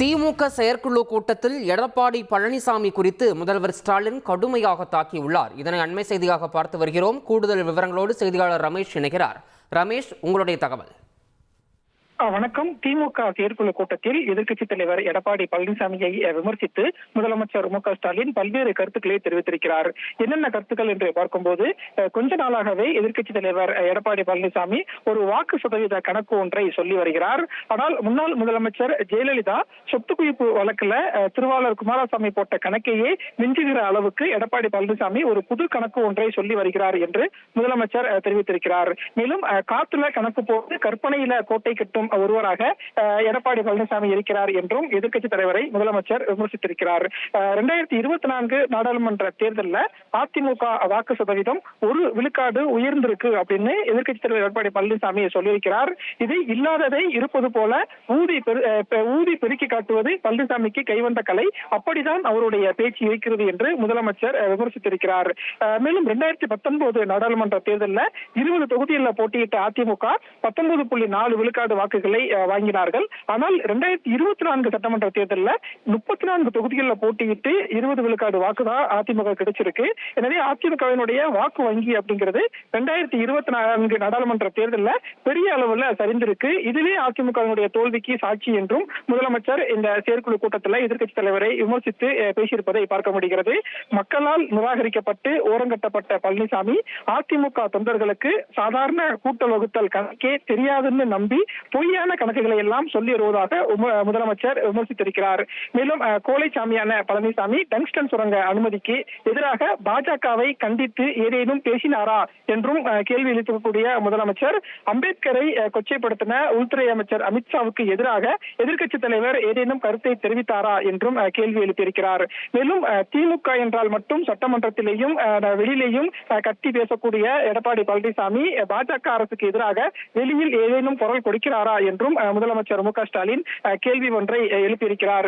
திமுக செயற்குழு கூட்டத்தில் எடப்பாடி பழனிசாமி குறித்து முதல்வர் ஸ்டாலின் கடுமையாக தாக்கியுள்ளார். இதனை அண்மை செய்தியாக பார்த்து வருகிறோம். கூடுதல் விவரங்களோடு செய்தியாளர் ரமேஷ் இணைகிறார். ரமேஷ், உங்களுடைய தகவல். வணக்கம். திமுக செயற்குழு கூட்டத்தில் எதிர்க்கட்சித் தலைவர் எடப்பாடி பழனிசாமியை விமர்சித்து முதலமைச்சர் மு.க.ஸ்டாலின் பல்வேறு கருத்துக்களை தெரிவித்திருக்கிறார். என்னென்ன கருத்துக்கள் என்று பார்க்கும்போது, கொஞ்ச நாளாகவே எதிர்க்கட்சித் தலைவர் எடப்பாடி பழனிசாமி ஒரு வாக்கு சதவீத கணக்கு ஒன்றை சொல்லி வருகிறார். ஆனால் முன்னாள் முதலமைச்சர் ஜெயலலிதா சொத்து குவிப்பு வழக்குல திருவாளர் குமாரசாமி போட்ட கணக்கையே மிஞ்சுகிற அளவுக்கு எடப்பாடி பழனிசாமி ஒரு புது கணக்கு ஒன்றை சொல்லி வருகிறார் என்று முதலமைச்சர் தெரிவித்திருக்கிறார். மேலும் காத்துல கணக்கு போட்டு கற்பனையில கோட்டை கட்டும் ஒருவராக எடப்பாடி பழனிசாமி இருக்கிறார் என்றும் எதிர்க்கட்சித் தலைவரை முதலமைச்சர் விமர்சித்திருக்கிறார். 2024 நாடாளுமன்ற தேர்தலில் அதிமுக வாக்கு சதவீதம் 1 விழுக்காடு உயர்ந்திருக்கு அப்படின்னு எதிர்க்கட்சித் தலைவர் எடப்பாடி பழனிசாமி சொல்லியிருக்கிறார். இது இல்லாததை இருப்பது போல ஊதி பெருக்கி காட்டுவது பழனிசாமிக்கு கைவந்த கலை, அப்படிதான் அவருடைய பேச்சு இருக்கிறது என்று முதலமைச்சர் விமர்சித்திருக்கிறார். மேலும் 2019 நாடாளுமன்ற தேர்தலில் 20 தொகுதிகளில் போட்டியிட்ட அதிமுக 19.4 விழுக்காடு வாக்குகளை வாங்கினார்கள். ஆனால் 2024 சட்டமன்ற தேர்தலில் 34 தொகுதிகளில் போட்டியிட்டு 20 விழுக்காடு வாக்கு தான் அதிமுக கிடைச்சிருக்கு. எனவே அதிமுகவினுடைய வாக்கு வங்கி அப்படிங்கிறது 2024 நாடாளுமன்ற தேர்தலில் பெரிய அளவில் சரிந்திருக்கு. இதுவே அதிமுகவினுடைய தோல்விக்கு சாட்சி என்றும் முதலமைச்சர் இந்த செயற்குழு கூட்டத்தில் எதிர்க்கட்சித் தலைவரை விமர்சித்து பேசியிருப்பதை பார்க்க முடிகிறது. மக்களால் நிராகரிக்கப்பட்டு ஓரங்கட்டப்பட்ட பழனிசாமி அதிமுக தொண்டர்களுக்கு சாதாரண கூட்டல் வகுத்தல் கணக்கே தெரியாதுன்னு நம்பி பொய்யான கணக்குகளை எல்லாம் சொல்லி வருவதாக முதலமைச்சர் விமர்சித்திருக்கிறார். மேலும் கோழைச்சாமியான பழனிசாமி டங்ஸ்டன் சுரங்க அனுமதிக்கு எதிராக பாஜகவை கண்டித்து ஏதேனும் பேசினாரா என்றும் கேள்வி எழுப்பக்கூடிய முதலமைச்சர், அம்பேத்கரை கொச்சைப்படுத்தின உள்துறை அமைச்சர் அமித்ஷாவுக்கு எதிராக எதிர்க்கட்சித் தலைவர் ஏதேனும் கருத்தை தெரிவித்தாரா என்றும் கேள்வி எழுப்பியிருக்கிறார். மேலும் திமுக என்றால் மட்டும் சட்டமன்றத்திலேயும் வெளியிலேயும் கத்தி பேசக்கூடிய எடப்பாடி பழனிசாமி பாஜக அரசுக்கு எதிராக வெளியில் ஏதேனும் குரல் கொடுக்கிறாரா என்றும் முதலமைச்சர் மு.க.ஸ்டாலின் கேள்வி ஒன்றை எழுப்பியிருக்கிறார்.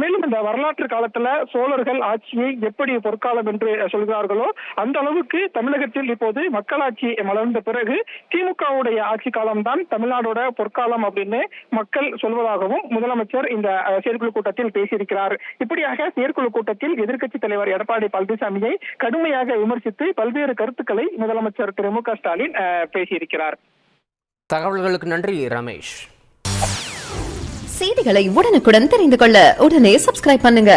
மேலும் இந்த வரலாற்று காலத்துல சோழர்கள் ஆட்சியை எப்படி பொற்காலம் என்று சொல்கிறார்களோ அந்த அளவுக்கு தமிழகத்தில் இப்போது மக்களாட்சி மலர்ந்த பிறகு திமுகவுடைய ஆட்சி காலம்தான் தமிழ்நாடோட பொற்காலம் அப்படின்னு மக்கள் சொல்வதாகவும் முதலமைச்சர் இந்த செயற்குழு கூட்டத்தில் பேசியிருக்கிறார். இப்படியாக செயற்குழு கூட்டத்தில் எதிர்க்கட்சித் தலைவர் எடப்பாடி பழனிசாமியை கடுமையாக விமர்சித்து பல்வேறு கருத்துக்களை முதலமைச்சர் திரு மு.க.ஸ்டாலின் பேசியிருக்கிறார். தகவல்களுக்கு நன்றி ரமேஷ். செய்திகளை உடனுக்குடன் தெரிந்து கொள்ள உடனே சப்ஸ்கிரைப் பண்ணுங்க.